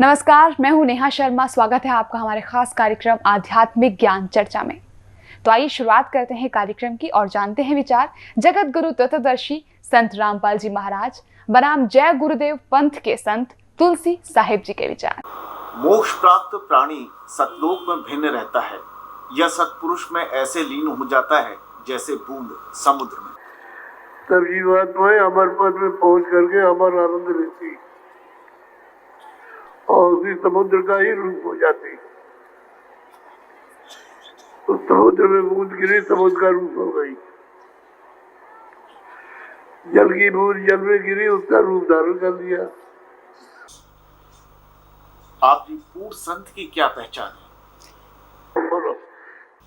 नमस्कार, मैं हूं नेहा शर्मा। स्वागत है आपका हमारे खास कार्यक्रम आध्यात्मिक ज्ञान चर्चा में। तो आइए शुरुआत करते हैं कार्यक्रम की और जानते हैं विचार जगत गुरु तत्वदर्शी संत रामपाल जी महाराज बनाम जय गुरुदेव पंथ के संत तुलसी साहिब जी के विचार। मोक्ष प्राप्त प्राणी सतलोक में भिन्न रहता है। यह सतपुरुष में ऐसे लीन हो जाता है जैसे बूंद समुद्र में। तब जीवात्माएं अमर पद में पहुंच करके अमर आनंद लेती और उसी समुद्र का ही रूप हो जाती। तो समुद्र में बूंद गिरी, समुद्र का रूप हो गई। जल की बूंद जल में गिरी, उसका रूप धारण कर लिया। आपकी पूर्ण संत की क्या पहचान है?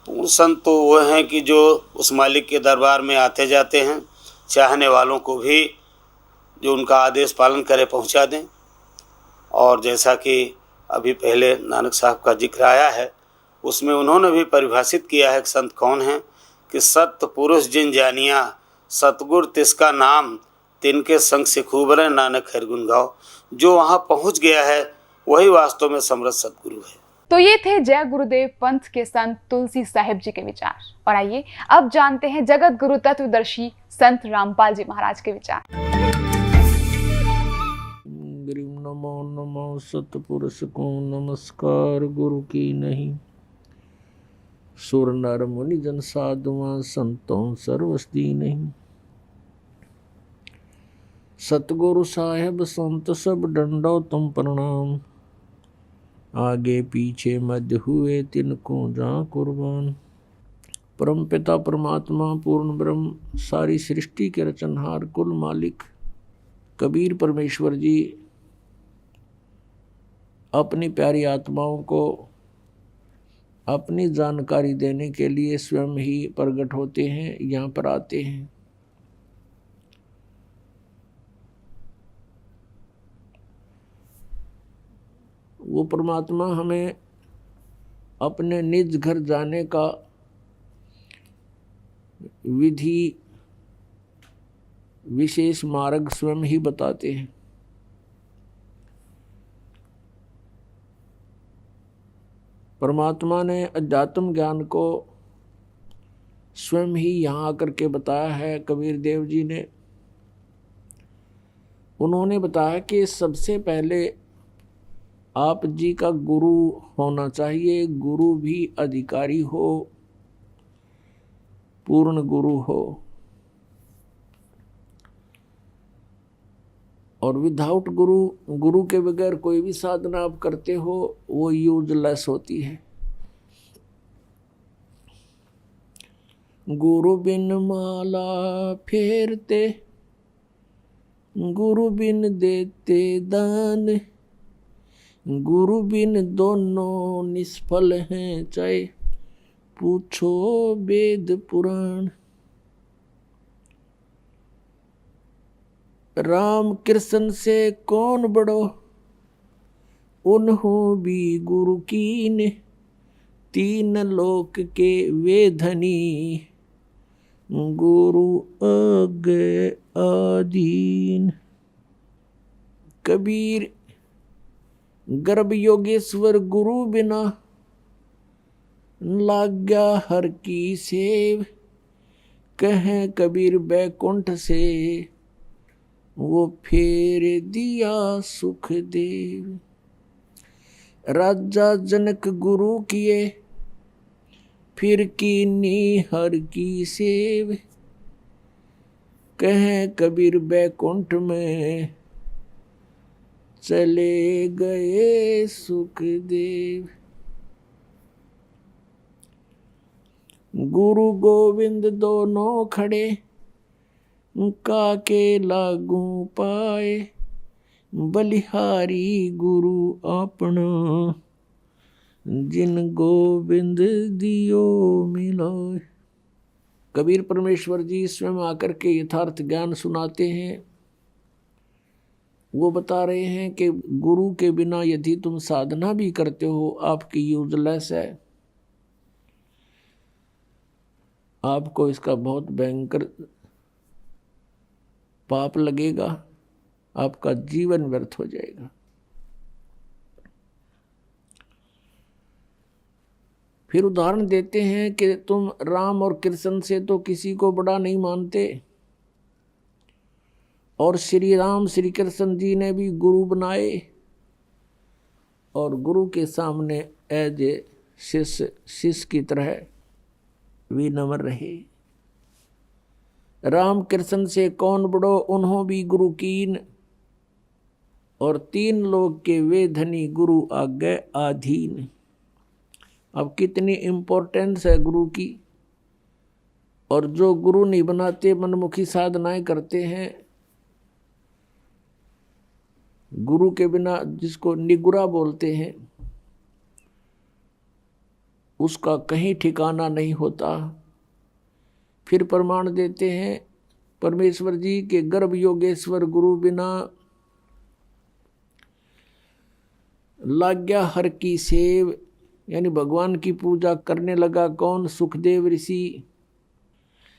पूर्ण संत तो वो हैं कि जो उस मालिक के दरबार में आते जाते हैं, चाहने वालों को भी जो उनका आदेश पालन करे पहुंचा दें। और जैसा कि अभी पहले नानक साहब का जिक्र आया है, उसमें उन्होंने भी परिभाषित किया है कि संत कौन है कि सत्य पुरुष जिन जानिया सतगुर तिसका नाम तिनके संग से खूब रहे नानक हर गुण गाओ। जो वहाँ पहुँच गया है वही वास्तव में समर्थ सतगुरु है। तो ये थे जय गुरुदेव पंथ के संत तुलसी साहिब जी के विचार। और आइए अब जानते हैं जगत गुरु तत्वदर्शी संत रामपाल जी महाराज के विचार। नमो नमो सतपुरुष को नमस्कार गुरु की नहीं। सुर नर मुनि जन साधुआ संतों सर्वस्ती नहीं। सतगुरु साहेब संत सब डंडो तुम प्रणाम। आगे पीछे मध्य हुए तिनको जा कुर्बान। परम पिता परमात्मा पूर्ण ब्रह्म सारी सृष्टि के रचनहार कुल मालिक कबीर परमेश्वर जी अपनी प्यारी आत्माओं को अपनी जानकारी देने के लिए स्वयं ही प्रकट होते हैं, यहाँ पर आते हैं। वो परमात्मा हमें अपने निज घर जाने का विधि विशेष मार्ग स्वयं ही बताते हैं। परमात्मा ने अध्यात्म ज्ञान को स्वयं ही यहाँ आकर के बताया है। कबीर देव जी ने उन्होंने बताया कि सबसे पहले आप जी का गुरु होना चाहिए। गुरु भी अधिकारी हो, पूर्ण गुरु हो। और विदाउट गुरु, गुरु के बगैर कोई भी साधना आप करते हो वो यूजलेस होती है। गुरु बिन माला फेरते, गुरु बिन देते दान, गुरु बिन दोनों निष्फल हैं चाहे पूछो वेद पुराण। राम कृष्ण से कौन बड़ो, उन्हों भी गुरु कीन, तीन लोक के वे धनी, गुरु आगे आदीन। कबीर गर्भ योगेश्वर गुरु बिना, लाग्या हर की सेव, कहें कबीर बैकुंठ से, वो फेर दिया सुख देव। राजा जनक गुरु किए, फिर कीनी हर की सेव, कहें कबीर बैकुंठ में, चले गए सुख देव। गुरु गोविंद दोनों खड़े, काके लागू पाए, बलिहारी गुरु अपना, जिन गोविंद दियो मिलाए। कबीर परमेश्वर जी स्वयं आकर के यथार्थ ज्ञान सुनाते हैं। वो बता रहे हैं कि गुरु के बिना यदि तुम साधना भी करते हो आपकी यूजलेस है। आपको इसका बहुत भयंकर पाप लगेगा, आपका जीवन व्यर्थ हो जाएगा। फिर उदाहरण देते हैं कि तुम राम और कृष्ण से तो किसी को बड़ा नहीं मानते, और श्री राम श्री कृष्ण जी ने भी गुरु बनाए और गुरु के सामने एज ए शिष्य की तरह विनम्र रहे। राम कृष्ण से कौन बड़ो, उन्हों भी गुरु कीन, और 3 लोग के वे धनी गुरु आगे आधीन। अब कितनी इम्पोर्टेंस है गुरु की। और जो गुरु नहीं बनाते, मनमुखी साधनाएं करते हैं, गुरु के बिना, जिसको निगुरा बोलते हैं, उसका कहीं ठिकाना नहीं होता। फिर प्रमाण देते हैं परमेश्वर जी के गर्भ योगेश्वर गुरु बिना लाग्या हर की सेव, यानी भगवान की पूजा करने लगा कौन? सुखदेव ऋषि।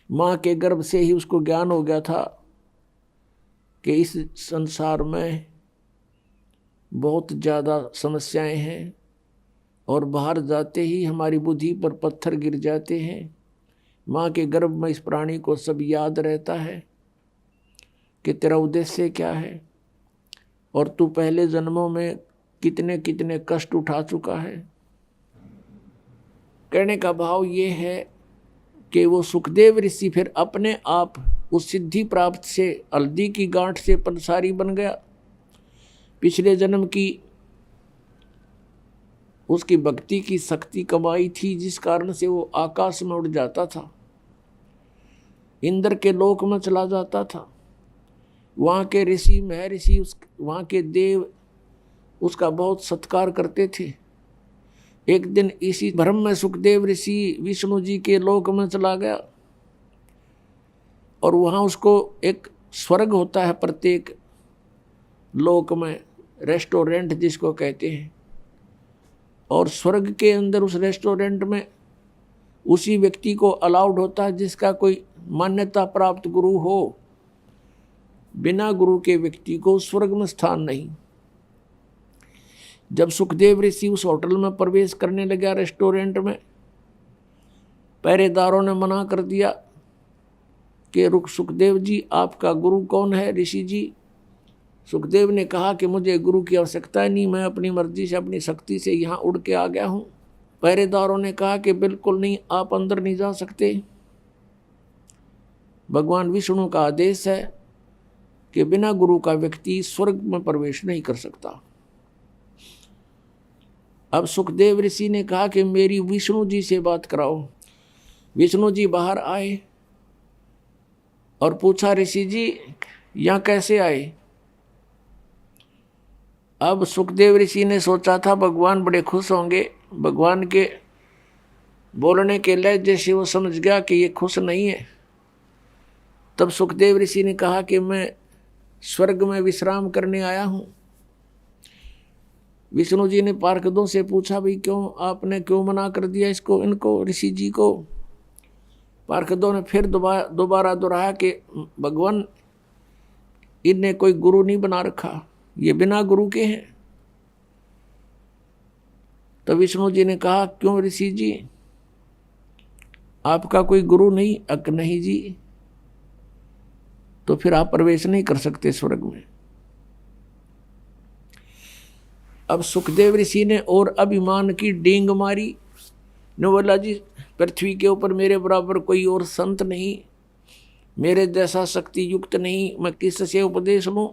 माँ के गर्भ से ही उसको ज्ञान हो गया था कि इस संसार में बहुत ज़्यादा समस्याएं हैं और बाहर जाते ही हमारी बुद्धि पर पत्थर गिर जाते हैं। माँ के गर्भ में इस प्राणी को सब याद रहता है कि तेरा उद्देश्य क्या है, और तू पहले जन्मों में कितने कितने कष्ट उठा चुका है। कहने का भाव ये है कि वो सुखदेव ऋषि फिर अपने आप उस सिद्धि प्राप्त से, हल्दी की गांठ से पंसारी बन गया। पिछले जन्म की उसकी भक्ति की शक्ति कमाई थी, जिस कारण से वो आकाश में उड़ जाता था, इंद्र के लोक में चला जाता था। वहाँ के ऋषि महर्षि, वहाँ के देव उसका बहुत सत्कार करते थे। एक दिन इसी भ्रम में सुखदेव ऋषि विष्णु जी के लोक में चला गया, और वहाँ उसको एक स्वर्ग होता है प्रत्येक लोक में, रेस्टोरेंट जिसको कहते हैं, और स्वर्ग के अंदर उस रेस्टोरेंट में उसी व्यक्ति को अलाउड होता है जिसका कोई मान्यता प्राप्त गुरु हो। बिना गुरु के व्यक्ति को स्वर्ग में स्थान नहीं। जब सुखदेव ऋषि उस होटल में प्रवेश करने लगा, रेस्टोरेंट में, पहरेदारों ने मना कर दिया कि रुक सुखदेव जी, आपका गुरु कौन है? ऋषि जी। सुखदेव ने कहा कि मुझे गुरु की आवश्यकता नहीं, मैं अपनी मर्जी से, अपनी शक्ति से यहाँ उड़ के आ गया हूँ। पहरेदारों ने कहा कि बिल्कुल नहीं, आप अंदर नहीं जा सकते। भगवान विष्णु का आदेश है कि बिना गुरु का व्यक्ति स्वर्ग में प्रवेश नहीं कर सकता। अब सुखदेव ऋषि ने कहा कि मेरी विष्णु जी से बात कराओ। विष्णु जी बाहर आए और पूछा, ऋषि जी यहाँ कैसे आए? अब सुखदेव ऋषि ने सोचा था भगवान बड़े खुश होंगे। भगवान के बोलने के लहजे से वो समझ गया कि ये खुश नहीं है। तब सुखदेव ऋषि ने कहा कि मैं स्वर्ग में विश्राम करने आया हूँ। विष्णु जी ने पार्षदों से पूछा, भाई आपने क्यों मना कर दिया इनको ऋषि जी को? पार्षदों ने फिर दोबारा दोहराया कि भगवान, इनने कोई गुरु नहीं बना रखा, ये बिना गुरु के हैं। तो विष्णु जी ने कहा, क्यों ऋषि जी, आपका कोई गुरु नहीं? नहीं जी। तो फिर आप प्रवेश नहीं कर सकते स्वर्ग में। अब सुखदेव ऋषि ने और अभिमान की डींग मारी, ने बोला, जी पृथ्वी के ऊपर मेरे बराबर कोई और संत नहीं, मेरे जैसा शक्ति युक्त नहीं, मैं किससे उपदेश लूं?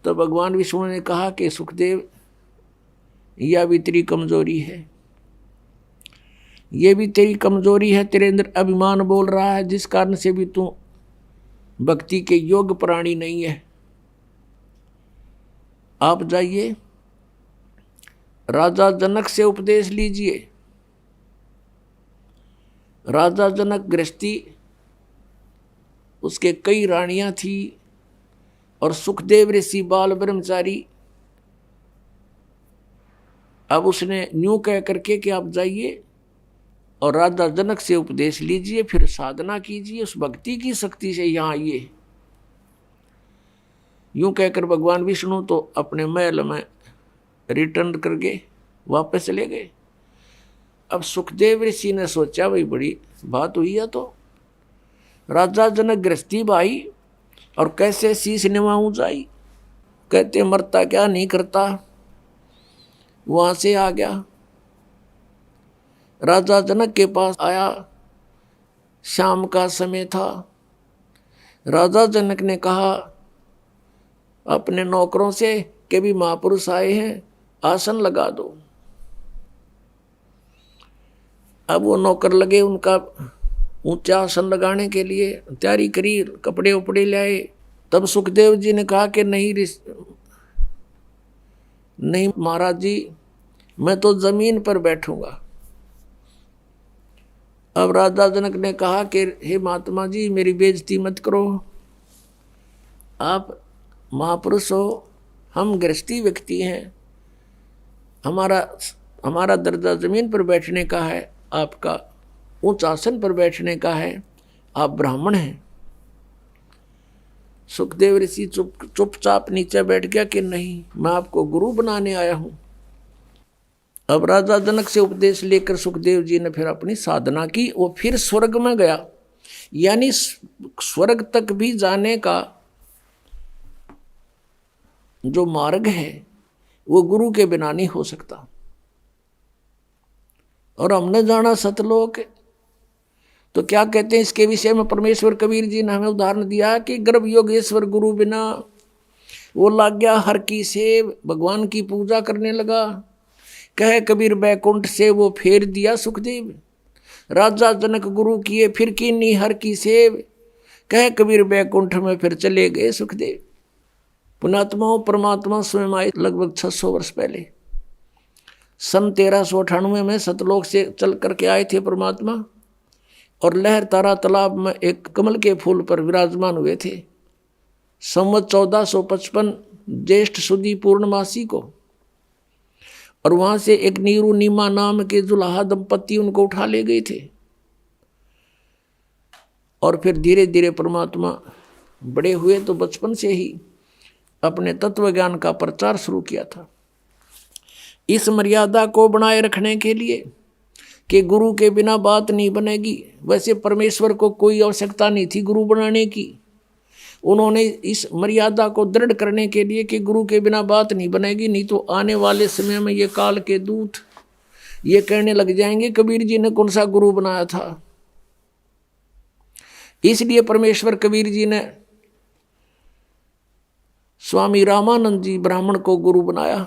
तो भगवान विष्णु ने कहा कि सुखदेव, यह भी तेरी कमजोरी है, ये भी तेरी कमजोरी है, तेरे अंदर अभिमान बोल रहा है, जिस कारण से भी तू भक्ति के योग्य प्राणी नहीं है। आप जाइए, राजा जनक से उपदेश लीजिए। राजा जनक गृहस्थी, उसके कई रानियां थी, और सुखदेव ऋषि बाल ब्रह्मचारी। अब उसने न्यू कह करके कि आप जाइए और राजा जनक से उपदेश लीजिए, फिर साधना कीजिए, उस भक्ति की शक्ति से यहाँ आइए। यूं कहकर भगवान विष्णु तो अपने महल में रिटर्न करके वापस चले गए। अब सुखदेव ऋषि ने सोचा भाई बड़ी बात हुई है, तो राजा जनक गृहस्थी भाई और कैसे शीश निभाऊं जाई, कहते मरता क्या नहीं करता। वहां से आ गया, राजा जनक के पास आया, शाम का समय था। राजा जनक ने कहा अपने नौकरों से कि भी महापुरुष आए हैं, आसन लगा दो। अब वो नौकर लगे उनका ऊंचा आसन लगाने के लिए, तैयारी करी, कपड़े उपड़े लाए। तब सुखदेव जी ने कहा कि नहीं महाराज जी, मैं तो जमीन पर बैठूंगा। अब राजा जनक ने कहा कि हे महात्मा जी, मेरी बेइज्जती मत करो, आप महापुरुष हो, हम गृहस्थी व्यक्ति हैं, हमारा दर्जा जमीन पर बैठने का है, आपका उच्च आसन पर बैठने का है, आप ब्राह्मण हैं। सुखदेव ऋषि चुपचाप नीचे बैठ गया कि नहीं, मैं आपको गुरु बनाने आया हूं। अब राजा जनक से उपदेश लेकर सुखदेव जी ने फिर अपनी साधना की। वो फिर स्वर्ग में गया, यानी स्वर्ग तक भी जाने का जो मार्ग है वो गुरु के बिना नहीं हो सकता। और हमने जाना सतलोक, तो क्या कहते हैं इसके विषय में परमेश्वर कबीर जी ने हमें उदाहरण दिया कि गर्भ योगेश्वर गुरु बिना, वो लाग गया हर की सेव, भगवान की पूजा करने लगा। कहे कबीर बैकुंठ से वो फेर दिया सुखदेव, राजा जनक गुरु किए फिर कीनी हर की सेव। कहे कबीर बैकुंठ में फिर चले गए सुखदेव। पुणात्माओं, परमात्मा स्वयं आए लगभग 600 वर्ष पहले। सन 1398 में सतलोक से चल करके आए थे परमात्मा, और लहर तारा तालाब में एक कमल के फूल पर विराजमान हुए थे। संवत 1455 ज्येष्ठ सुदी पूर्णमासी को, और वहां से एक नीरू नीमा नाम के जुलाहा दंपति उनको उठा ले गए थे। और फिर धीरे धीरे परमात्मा बड़े हुए तो बचपन से ही अपने तत्व ज्ञान का प्रचार शुरू किया था। इस मर्यादा को बनाए रखने के लिए कि गुरु के बिना बात नहीं बनेगी। वैसे परमेश्वर को कोई आवश्यकता नहीं थी गुरु बनाने की, उन्होंने इस मर्यादा को दृढ़ करने के लिए कि गुरु के बिना बात नहीं बनेगी, नहीं तो आने वाले समय में ये काल के दूत ये कहने लग जाएंगे कबीर जी ने कौन सा गुरु बनाया था। इसलिए परमेश्वर कबीर जी ने स्वामी रामानंद जी ब्राह्मण को गुरु बनाया।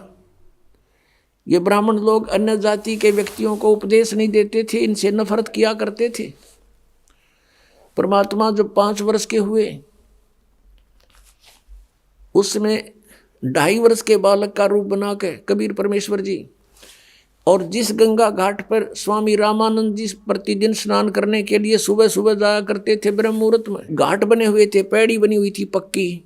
ये ब्राह्मण लोग अन्य जाति के व्यक्तियों को उपदेश नहीं देते थे, इनसे नफरत किया करते थे। परमात्मा जब 5 वर्ष के हुए, उसमें 2.5 वर्ष के बालक का रूप बना के कबीर परमेश्वर जी, और जिस गंगा घाट पर स्वामी रामानंद जी प्रतिदिन स्नान करने के लिए सुबह सुबह जाया करते थे, ब्रह्म मुहूर्त में घाट बने हुए थे, पैड़ी बनी हुई थी पक्की,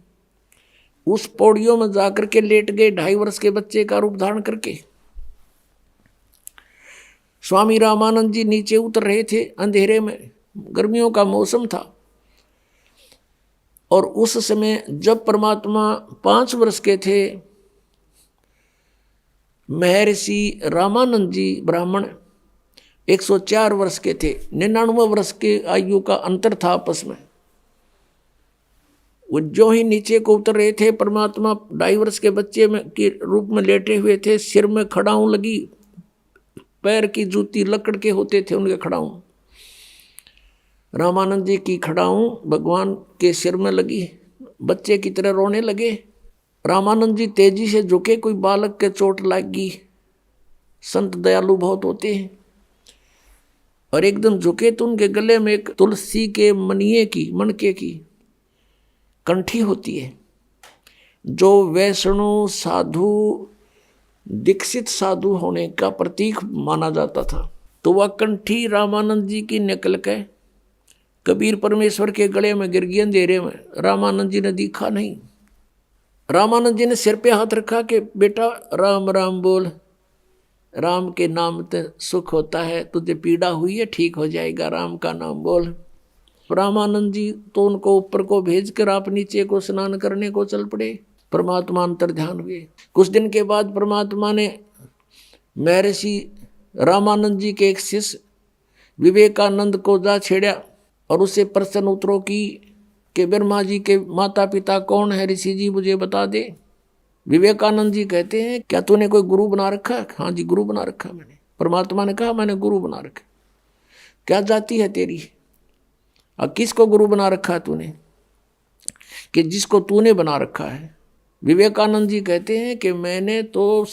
उस पौड़ियों में जाकर के लेट गए 2.5 वर्ष के बच्चे का रूप धारण करके। स्वामी रामानंद जी नीचे उतर रहे थे अंधेरे में, गर्मियों का मौसम था, और उस समय जब परमात्मा 5 वर्ष के थे, महर्षि रामानंद जी ब्राह्मण 104 वर्ष के थे, 99 वर्ष के आयु का अंतर था आपस में। वो जो ही नीचे को उतर रहे थे, परमात्मा 2.5 वर्ष के बच्चे में के रूप में लेटे हुए थे, सिर में खड़ाऊं लगी, पैर की जूती लकड़ के होते थे उनके खड़ाऊं, रामानंद जी की खड़ाऊं भगवान के सिर में लगी, बच्चे की तरह रोने लगे। रामानंद जी तेजी से झुके, कोई बालक के चोट लगी, संत दयालु बहुत होते हैं, और एकदम झुके तो उनके गले में एक तुलसी के मनके की कंठी होती है, जो वैष्णु साधु दीक्षित साधु होने का प्रतीक माना जाता था। तो वह कंठी रामानंद जी की निकल के कबीर परमेश्वर के गले में गिर गई अंधेरे में। रामानंद जी ने देखा नहीं। रामानंद जी ने सिर पे हाथ रखा कि बेटा राम राम बोल, राम के नाम से सुख होता है, तुझे पीड़ा हुई है ठीक हो जाएगा, राम का नाम बोल। रामानंद जी तो उनको ऊपर को भेजकर आप नीचे को स्नान करने को चल पड़े। परमात्मा अंतर ध्यान हुए। कुछ दिन के बाद परमात्मा ने महर्षि रामानंद जी के एक शिष्य विवेकानंद को जा छेड़ा और उससे प्रश्न उत्तरों की कि ब्रह्मा जी के माता पिता कौन है, ऋषि जी मुझे बता दे। विवेकानंद जी कहते हैं क्या तूने कोई गुरु बना रखा है? हाँ जी गुरु बना रखा मैंने। परमात्मा ने कहा मैंने गुरु बना रखा। क्या जाति है तेरी? अब किसको गुरु बना रखा है तूने? कि जिसको तूने बना रखा है। विवेकानंद जी कहते हैं कि मैंने तो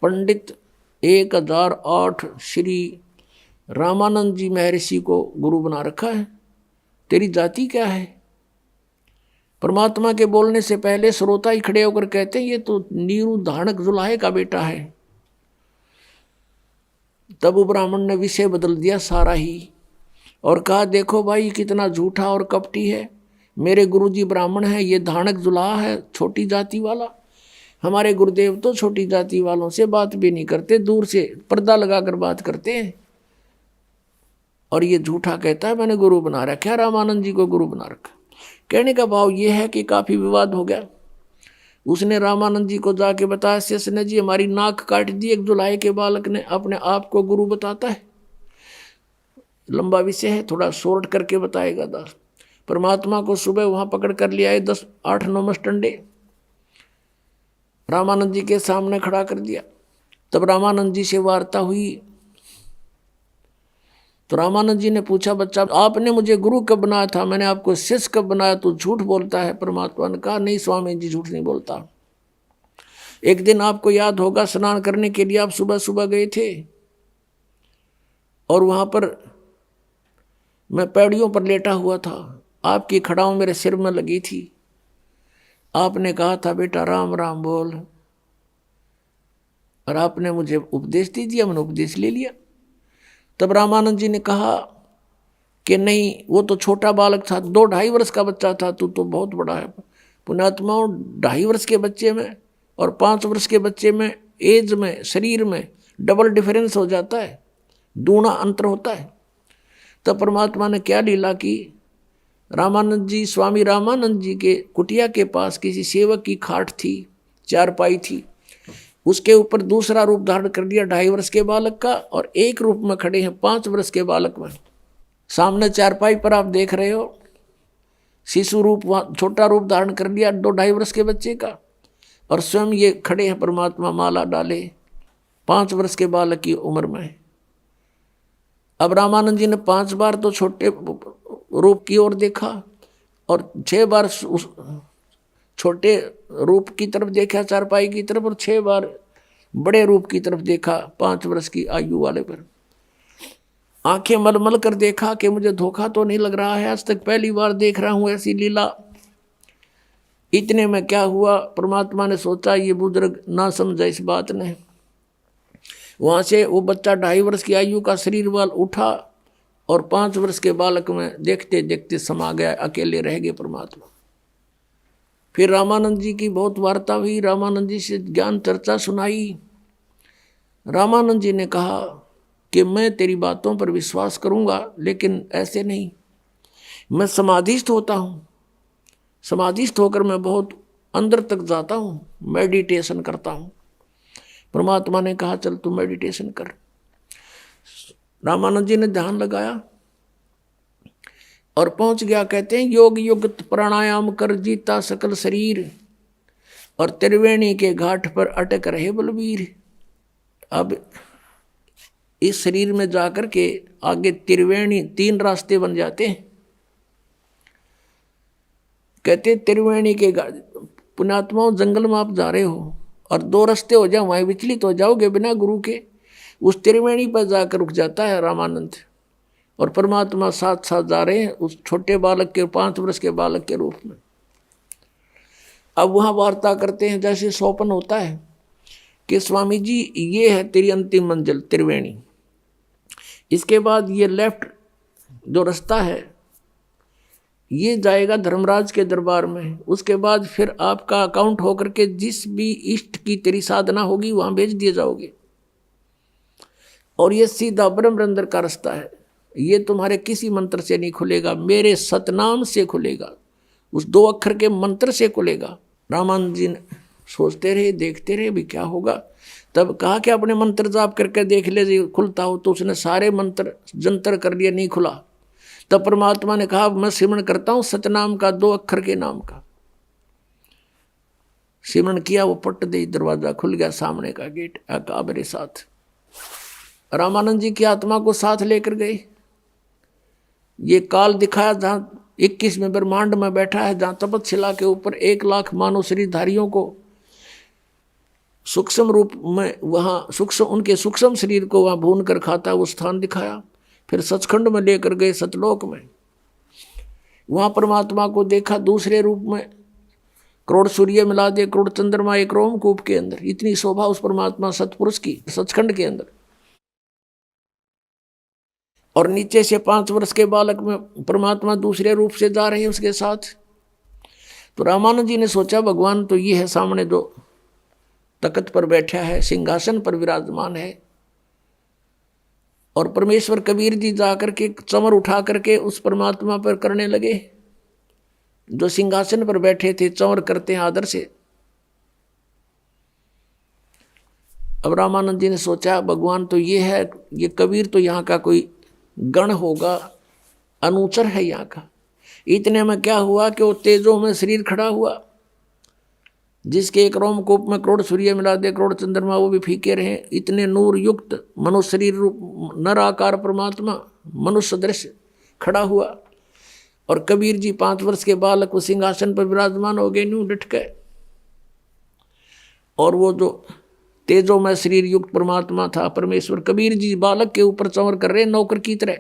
पंडित 1008 श्री रामानंद जी महर्षि को गुरु बना रखा है। तेरी जाति क्या है? परमात्मा के बोलने से पहले श्रोता ही खड़े होकर कहते हैं ये तो नीरू धानक जुलाहे का बेटा है। तब वो ब्राह्मण ने विषय बदल दिया सारा ही और कहा देखो भाई कितना झूठा और कपटी है। मेरे गुरुजी ब्राह्मण है, ये धानक जुलाहा है छोटी जाति वाला। हमारे गुरुदेव तो छोटी जाति वालों से बात भी नहीं करते, दूर से पर्दा लगाकर बात करते हैं। और ये झूठा कहता है मैंने गुरु बना रखा, रामानंद जी को गुरु बना रखा। कहने का भाव ये है कि काफी विवाद हो गया। उसने रामानंद जी को जाके बताया शिष्य ने जी हमारी नाक काट दी एक जुलाई के बालक ने, अपने आप को गुरु बताता है। लंबा विषय है, थोड़ा शॉर्ट करके बताएगा दास। परमात्मा को सुबह वहां पकड़ कर ले आए 8-9 मस्टंडे, रामानंद जी के सामने खड़ा कर दिया। तब रामानंद जी से वार्ता हुई तो रामानंद जी ने पूछा बच्चा आपने मुझे गुरु कब बनाया था? मैंने आपको शिष्य कब बनाया? तो झूठ बोलता है। परमात्मा ने कहा नहीं स्वामी जी झूठ नहीं बोलता। एक दिन आपको याद होगा स्नान करने के लिए आप सुबह सुबह गए थे और वहां पर मैं पैड़ियों पर लेटा हुआ था, आपकी खड़ाऊं मेरे सिर में लगी थी। आपने कहा था बेटा राम राम बोल, और आपने मुझे उपदेश दे दिया, मैंने उपदेश ले लिया। तब रामानंद जी ने कहा कि नहीं वो तो छोटा बालक था, 2-2.5 वर्ष का बच्चा था, तू तो बहुत बड़ा है। पुण्यात्माओं 2.5 वर्ष के बच्चे में और 5 वर्ष के बच्चे में एज में शरीर में डबल डिफरेंस हो जाता है, दूना अंतर होता है। तब परमात्मा ने क्या लीला की, रामानंद जी स्वामी रामानंद जी के कुटिया के पास किसी सेवक की खाट थी, चारपाई थी, उसके ऊपर दूसरा रूप धारण कर दिया 2.5 वर्ष के बालक का और एक रूप में खड़े हैं 5 वर्ष के बालक में। सामने चारपाई पर आप देख रहे हो शिशु रूप, वहाँ छोटा रूप धारण कर लिया 2-2.5 वर्ष के बच्चे का, और स्वयं ये खड़े हैं परमात्मा माला डाले 5 वर्ष के बालक की उम्र में। अब रामानंद जी ने 5 बार तो छोटे रूप की ओर देखा और 6 बार उस छोटे रूप की तरफ देखा चारपाई की तरफ, और 6 बार बड़े रूप की तरफ देखा 5 वर्ष की आयु वाले पर। आंखें मलमल कर देखा कि मुझे धोखा तो नहीं लग रहा है, आज तक पहली बार देख रहा हूं ऐसी लीला। इतने में क्या हुआ, परमात्मा ने सोचा ये बुजुर्ग ना समझा इस बात ने। वहां से वो बच्चा 2.5 वर्ष की आयु का शरीर वाल उठा और 5 वर्ष के बालक में देखते देखते समा गया, अकेले रह गए परमात्मा। फिर रामानंद जी की बहुत वार्ता हुई, रामानंद जी से ज्ञान चर्चा सुनाई। रामानंद जी ने कहा कि मैं तेरी बातों पर विश्वास करूंगा, लेकिन ऐसे नहीं, मैं समाधिस्थ होता हूँ। समाधिस्थ होकर मैं बहुत अंदर तक जाता हूँ, मेडिटेशन करता हूँ। परमात्मा ने कहा चल तू मेडिटेशन कर। रामानंद जी ने ध्यान लगाया और पहुंच गया। कहते हैं योग युक्त प्राणायाम कर जीता सकल शरीर, और त्रिवेणी के घाट पर अटक रहे बलवीर। अब इस शरीर में जाकर के आगे त्रिवेणी 3 रास्ते बन जाते हैं। कहते त्रिवेणी के पुण्यात्माओं जंगल में आप जा रहे हो और 2 रास्ते हो जाए, वहीं विचलित हो जाओगे बिना गुरु के। उस त्रिवेणी पर जाकर रुक जाता है रामानंद, और परमात्मा साथ साथ जा रहे हैं उस छोटे बालक के 5 वर्ष के बालक के रूप में। अब वहाँ वार्ता करते हैं जैसे स्वप्न होता है कि स्वामी जी ये है तेरी अंतिम मंजिल त्रिवेणी, इसके बाद ये लेफ्ट जो रास्ता है ये जाएगा धर्मराज के दरबार में। उसके बाद फिर आपका अकाउंट होकर के जिस भी इष्ट की तेरी साधना होगी वहाँ भेज दिए जाओगे, और ये सीधा ब्रह्मरंध्र का रास्ता है। ये तुम्हारे किसी मंत्र से नहीं खुलेगा, मेरे सतनाम से खुलेगा, उस 2 अक्षर के मंत्र से खुलेगा। रामानंद जी ने सोचते रहे, देखते रहे भी क्या होगा। तब कहा कि अपने मंत्र जाप करके देख ले, जी खुलता हो। तो उसने सारे मंत्र जंतर कर लिए, नहीं खुला। तब परमात्मा ने कहा मैं सिमरण करता हूं सतनाम का, 2 अक्षर के नाम का। सिमरण किया, वो पट दे, दरवाजा खुल गया, सामने का गेट। आका मेरे साथ। रामानंद जी की आत्मा को साथ लेकर गए। ये काल दिखाया जहां 21वें ब्रह्मांड में बैठा है, जहां तपतशिला के ऊपर 1 लाख मानव शरीरधारियों को सूक्ष्म रूप में, वहां सूक्ष्म उनके सूक्ष्म शरीर को वहां भून कर खाता, वो स्थान दिखाया। फिर सचखंड में लेकर गए, सतलोक में। वहां परमात्मा को देखा दूसरे रूप में। करोड़ सूर्य मिला दे, करोड़ चंद्रमा एक रोमकूप के अंदर। इतनी शोभा उस परमात्मा सतपुरुष की सचखंड के अंदर। और नीचे से 5 वर्ष के बालक में परमात्मा दूसरे रूप से जा रहे हैं उसके साथ। तो रामानंद जी ने सोचा भगवान तो ये है सामने, जो तख्त पर बैठा है, सिंहासन पर विराजमान है। और परमेश्वर कबीर जी जाकर के चमर उठा करके उस परमात्मा पर करने लगे। जो सिंहासन पर बैठे थे चमर करते हैं आदर से। अब रामानंद जी ने सोचा भगवान तो ये है, ये कबीर तो यहाँ का कोई गण होगा, अनुचर है यहाँ का। इतने में क्या हुआ कि वो तेजों में शरीर खड़ा हुआ, जिसके एक रोमकूप में करोड़ सूर्य मिला दे, करोड़ चंद्रमा वो भी फीके रहे। इतने नूर युक्त मनुष्य शरीर रूप नर आकार परमात्मा मनुष्य दृश्य खड़ा हुआ। और कबीर जी 5 वर्ष के बालक वो सिंहासन पर विराजमान हो गए, न्यू डट गए। और वो जो तेजों में शरीर युक्त परमात्मा था परमेश्वर, कबीर जी बालक के ऊपर चंवर कर रहे नौकर की तरह।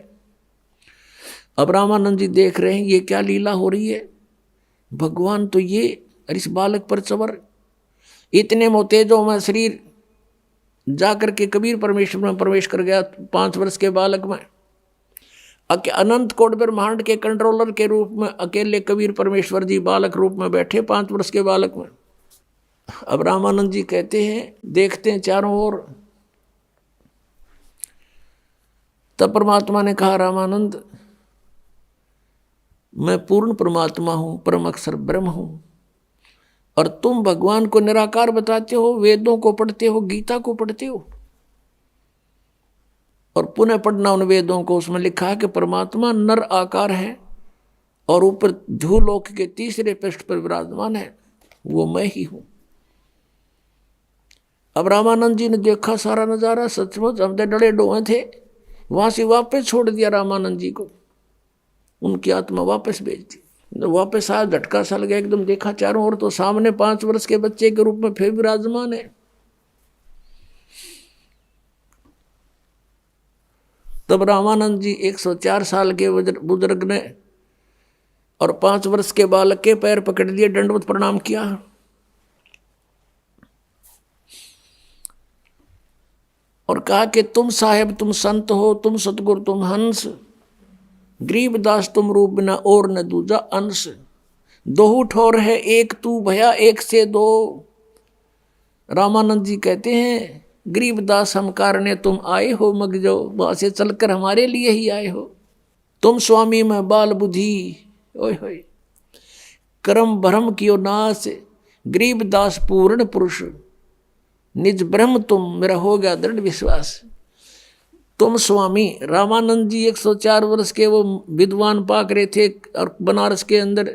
अब रामानंद जी देख रहे हैं ये क्या लीला हो रही है। भगवान तो ये और इस बालक पर चंवर। इतने में तेजों में शरीर जाकर के कबीर परमेश्वर में प्रवेश कर गया 5 वर्ष के बालक में। अनंत कोट ब्रह्मांड के कंट्रोलर के रूप में अकेले कबीर परमेश्वर जी बालक रूप में बैठे 5 वर्ष के बालक में। अब रामानंद जी कहते हैं, देखते हैं चारों ओर। तब परमात्मा ने कहा रामानंद मैं पूर्ण परमात्मा हूं, परम अक्षर ब्रह्म हूं। और तुम भगवान को निराकार बताते हो, वेदों को पढ़ते हो, गीता को पढ़ते हो। और पुनः पढ़ना उन वेदों को, उसमें लिखा है कि परमात्मा नर आकार है और ऊपर धूलोक के 3रे पृष्ठ पर विराजमान है, वो मैं ही हूं। अब रामानंद जी ने देखा सारा नजारा, सचमुच हम तो डरे डोए थे। वहां से वापस छोड़ दिया रामानंद जी को, उनकी आत्मा वापस भेज दी। वापस आया, झटका सा लगा एकदम, देखा चारों ओर तो सामने 5 वर्ष के बच्चे के रूप में फिर विराजमान है। तब रामानंद जी 104 साल के बुजुर्ग ने और 5 वर्ष के बालक के पैर पकड़ लिए, दंडवत प्रणाम किया। और कहा कि तुम साहेब तुम संत हो, तुम सतगुरु तुम हंस, गरीबदास तुम रूप बिना और न दूजा अंश। 2 ठोर है एक तू भया एक से 2। रामानंद जी कहते हैं गरीबदास हम कारणे तुम आए हो, मग जो वहां से चलकर हमारे लिए ही आए हो। तुम स्वामी में बाल बुद्धि ओए होए, कर्म भ्रम कियो नाश, गरीबदास पूर्ण पुरुष, निज ब्रह्म तुम मेरा हो गया दृढ़ विश्वास। तुम स्वामी रामानंद जी 104 वर्ष के वो विद्वान पाक रहे थे। और बनारस के अंदर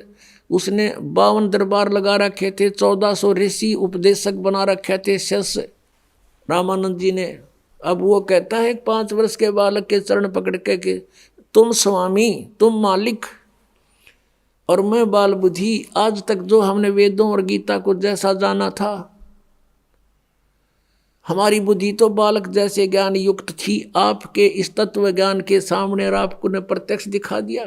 उसने 52 दरबार लगा रखे थे, 1400 ऋषि उपदेशक बना रखे थे शिष्य रामानंद जी ने। अब वो कहता है 5 वर्ष के बालक के चरण पकड़ के कि तुम स्वामी तुम मालिक और मैं बाल बुद्धि। आज तक जो हमने वेदों और गीता को जैसा जाना था, हमारी बुद्धि तो बालक जैसे ज्ञान युक्त थी। आपके इस तत्व ज्ञान के सामने और आपको ने प्रत्यक्ष दिखा दिया।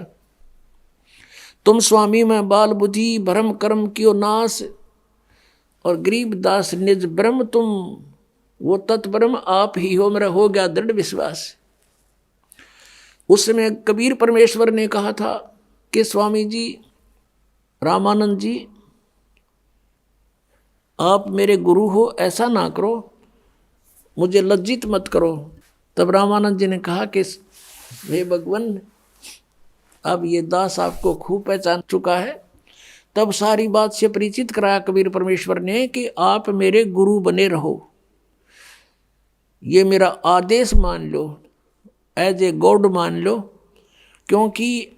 तुम स्वामी में बाल बुद्धि, भ्रम कर्म कियो नाश, और गरीबदास निज ब्रह्म तुम, वो तत्ब्रह्म आप ही हो, मेरा हो गया दृढ़ विश्वास। उसमें कबीर परमेश्वर ने कहा था कि स्वामी जी रामानंद जी आप मेरे गुरु हो, ऐसा ना करो, मुझे लज्जित मत करो। तब रामानंद जी ने कहा कि हे भगवान अब ये दास आपको खूब पहचान चुका है। तब सारी बात से परिचित कराया कबीर परमेश्वर ने कि आप मेरे गुरु बने रहो, ये मेरा आदेश मान लो, एज ए गॉड मान लो। क्योंकि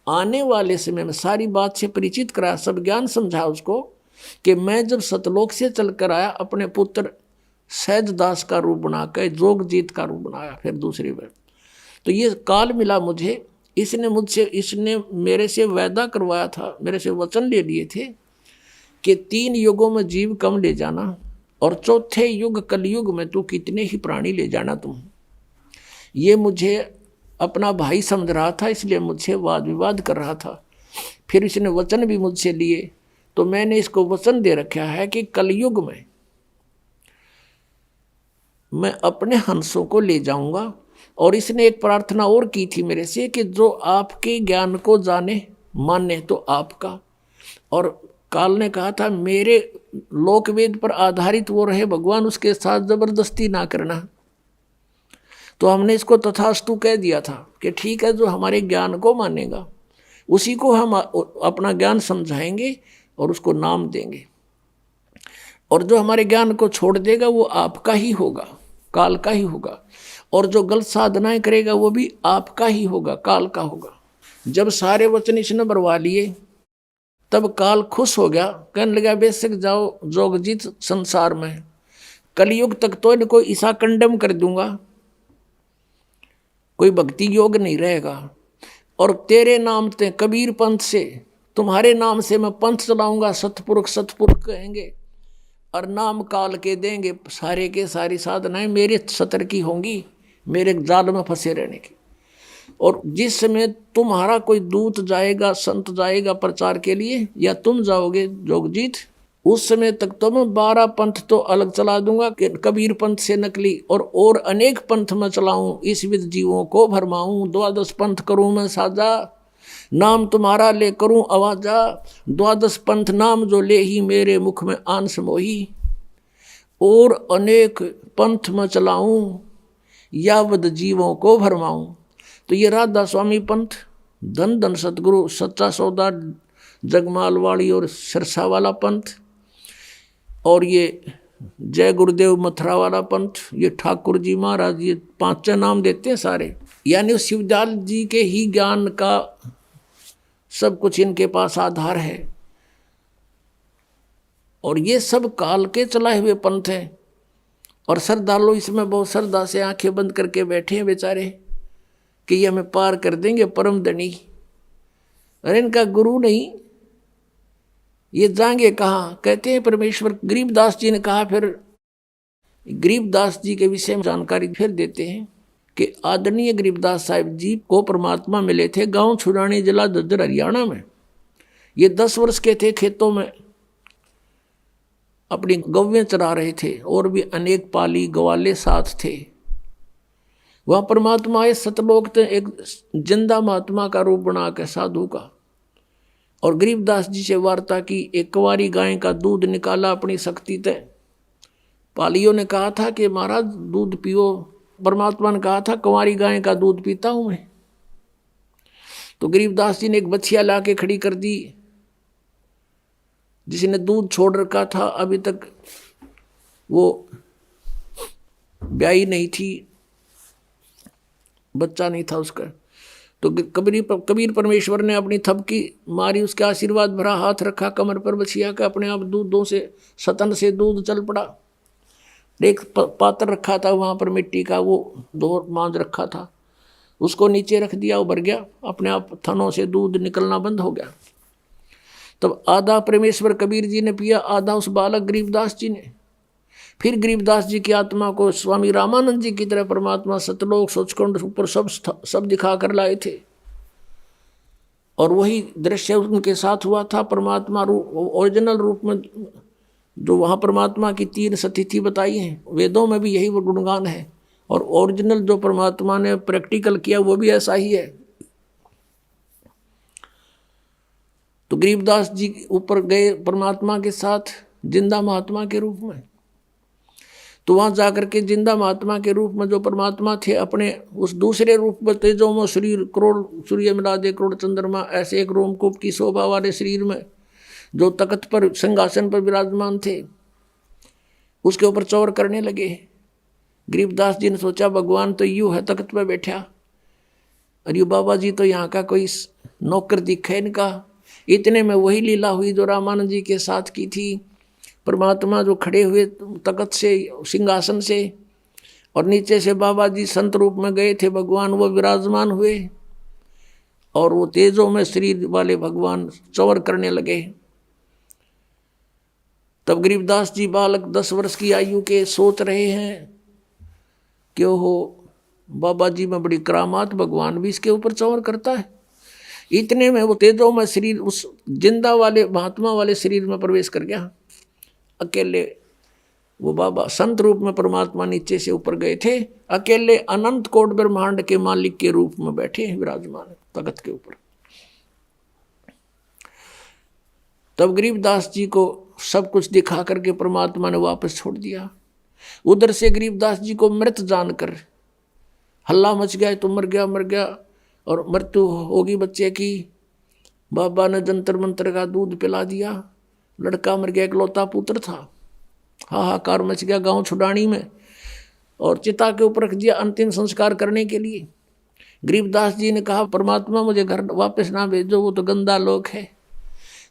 आने वाले समय में सारी बात से परिचित कराया, सब ज्ञान समझा उसको कि मैं जब सतलोक से चलकर आया, अपने पुत्र सहजदास का रूप बनाकर जोगजीत का रूप बनाया फिर दूसरी बार। तो ये काल मिला मुझे, इसने मेरे से वायदा करवाया था, मेरे से वचन ले लिए थे कि 3 युगों में जीव कम ले जाना और चौथे युग कलयुग में तू कितने ही प्राणी ले जाना तुम। ये मुझे अपना भाई समझ रहा था, इसलिए मुझसे वाद विवाद कर रहा था। फिर इसने वचन भी मुझसे लिए, तो मैंने इसको वचन दे रखा है कि कलयुग में मैं अपने हंसों को ले जाऊंगा। और इसने एक प्रार्थना और की थी मेरे से कि जो आपके ज्ञान को जाने माने तो आपका। और काल ने कहा था मेरे लोकवेद पर आधारित वो रहे भगवान, उसके साथ जबरदस्ती ना करना। तो हमने इसको तथास्तु कह दिया था कि ठीक है, जो हमारे ज्ञान को मानेगा उसी को हम अपना ज्ञान समझाएंगे और उसको नाम देंगे, और जो हमारे ज्ञान को छोड़ देगा वो आपका ही होगा, काल का ही होगा। और जो गलत साधनाएं करेगा वो भी आपका ही होगा, काल का होगा। जब सारे वचन इसने बरवा लिए तब काल खुश हो गया, कहने लगा बेशक जाओ जोगजीत संसार में, कलयुग तक तो इनको ईसा कंडम कर दूंगा, कोई भक्ति योग नहीं रहेगा। और तेरे नाम से कबीर पंथ से, तुम्हारे नाम से मैं पंथ चलाऊंगा, सतपुरुष सतपुरुष कहेंगे और नाम काल के देंगे। सारे के सारी साधनाएं मेरे सतर की होंगी, मेरे जाल में फंसे रहने की। और जिस समय तुम्हारा कोई दूत जाएगा, संत जाएगा प्रचार के लिए, या तुम जाओगे जोगजीत, उस समय तक तो मैं 12 पंथ तो अलग चला दूंगा कि कबीर पंथ से नकली, और अनेक पंथ में चलाऊं, इस विध जीवों को भरमाऊं। 12 पंथ करूं मैं साजा, नाम तुम्हारा ले करूं आवाजा। 12 पंथ नाम जो ले ही मेरे मुख में आन समोही, और अनेक पंथ में चलाऊं, यावद जीवों को भरमाऊं। तो ये राधा स्वामी पंथ, धन धन सतगुरु सच्चा सौदा जगमालवाड़ी और सिरसा वाला पंथ, और ये जय गुरुदेव मथुरा वाला पंथ, ये ठाकुर जी महाराज, ये 5 नाम देते हैं सारे। यानी शिवदयाल जी के ही ज्ञान का सब कुछ इनके पास आधार है। और ये सब काल के चलाए हुए पंथ हैं। और श्रद्धालु इसमें बहुत श्रद्धा से आंखें बंद करके बैठे हैं बेचारे कि ये हमें पार कर देंगे परम धनी। अरे इनका गुरु नहीं, ये जाएंगे कहाँ? कहते हैं परमेश्वर, गरीबदास जी ने कहा, फिर गरीबदास जी के विषय में जानकारी फिर देते हैं कि आदरणीय गरीबदास साहिब जी को परमात्मा मिले थे गांव छुड़ानी, जिला दद्दर, हरियाणा में। ये 10 वर्ष के थे, खेतों में अपनी गौवें चरा रहे थे, और भी अनेक पाली गवाले साथ थे। वह परमात्मा आए सतलोक थे, एक जिंदा महात्मा का रूप बना के, साधु का। और गरीबदास जी से वार्ता की, एक कुंवारी गाय का दूध निकाला अपनी शक्ति से। पालियों ने कहा था कि महाराज दूध पियो, परमात्मा ने कहा था कुंवारी गाय का दूध पीता हूं मैं। तो गरीबदास जी ने एक बछिया ला के खड़ी कर दी, जिसने दूध छोड़ रखा था, अभी तक वो ब्याही नहीं थी, बच्चा नहीं था उसका। तो कबीर परमेश्वर ने अपनी थपकी मारी, उसके आशीर्वाद भरा हाथ रखा कमर पर बछिया का, अपने आप दूधों से, सतन से दूध चल पड़ा। एक पात्र रखा था वहाँ पर मिट्टी का, वो 2 मांझ रखा था, उसको नीचे रख दिया, वो भर गया, अपने आप थनों से दूध निकलना बंद हो गया। तब आधा परमेश्वर कबीर जी ने पिया, आधा उस बालक गरीबदास जी ने। फिर गरीबदास जी की आत्मा को स्वामी रामानंद जी की तरह परमात्मा सतलोक सचखंड ऊपर सब दिखा कर लाए थे। और वही दृश्य उनके साथ हुआ था, परमात्मा रूप, ओरिजिनल रूप में। जो वहाँ परमात्मा की 3 स्थिति बताई हैं, वेदों में भी यही वो गुणगान है, और ओरिजिनल जो परमात्मा ने प्रैक्टिकल किया वो भी ऐसा ही है। तो गरीबदास जी ऊपर गए परमात्मा के साथ जिंदा महात्मा के रूप में। तो वहाँ जाकर के जिंदा महात्मा के रूप में जो परमात्मा थे, अपने उस दूसरे रूप में तेजोमय शरीर, करोड़ सूर्य मिला दे करोड़ चंद्रमा, ऐसे एक रोमकूप की शोभा वाले शरीर में जो तख्त पर सिंहासन पर विराजमान थे उसके ऊपर चौर करने लगे। गरीबदास जी ने सोचा भगवान तो यूं है तख्त पर बैठा, और यू बाबा जी तो यहाँ का कोई नौकर दिखे इनका। इतने में वही लीला हुई जो रामानंद जी के साथ की थी। परमात्मा जो खड़े हुए तख्त से, सिंहासन से, और नीचे से बाबा जी संत रूप में गए थे भगवान, वो विराजमान हुए और वो तेजों में शरीर वाले भगवान चौर करने लगे। तब गरीबदास जी बालक 10 वर्ष की आयु के सोच रहे हैं कि हो बाबा जी में बड़ी करामात, भगवान भी इसके ऊपर चौर करता है। इतने में वो तेजों में शरीर उस जिंदा वाले महात्मा वाले शरीर में प्रवेश कर गया। अकेले वो बाबा संत रूप में परमात्मा नीचे से ऊपर गए थे, अकेले अनंत कोट ब्रह्मांड के मालिक के रूप में बैठे विराजमान तख्त के ऊपर। तब गरीबदास जी को सब कुछ दिखा करके परमात्मा ने वापस छोड़ दिया। उधर से गरीबदास जी को मृत जानकर हल्ला मच गया, तो मर गया और मृत्यु होगी बच्चे की। बाबा ने जंतर मंत्र का दूध पिला दिया, लड़का मर गया, इकलौता पुत्र था। हाहाकार मच गया गांव छुडानी में, और चिता के ऊपर रख दिया अंतिम संस्कार करने के लिए। गरीबदास जी ने कहा परमात्मा मुझे घर वापस ना भेजो, वो तो गंदा लोक है।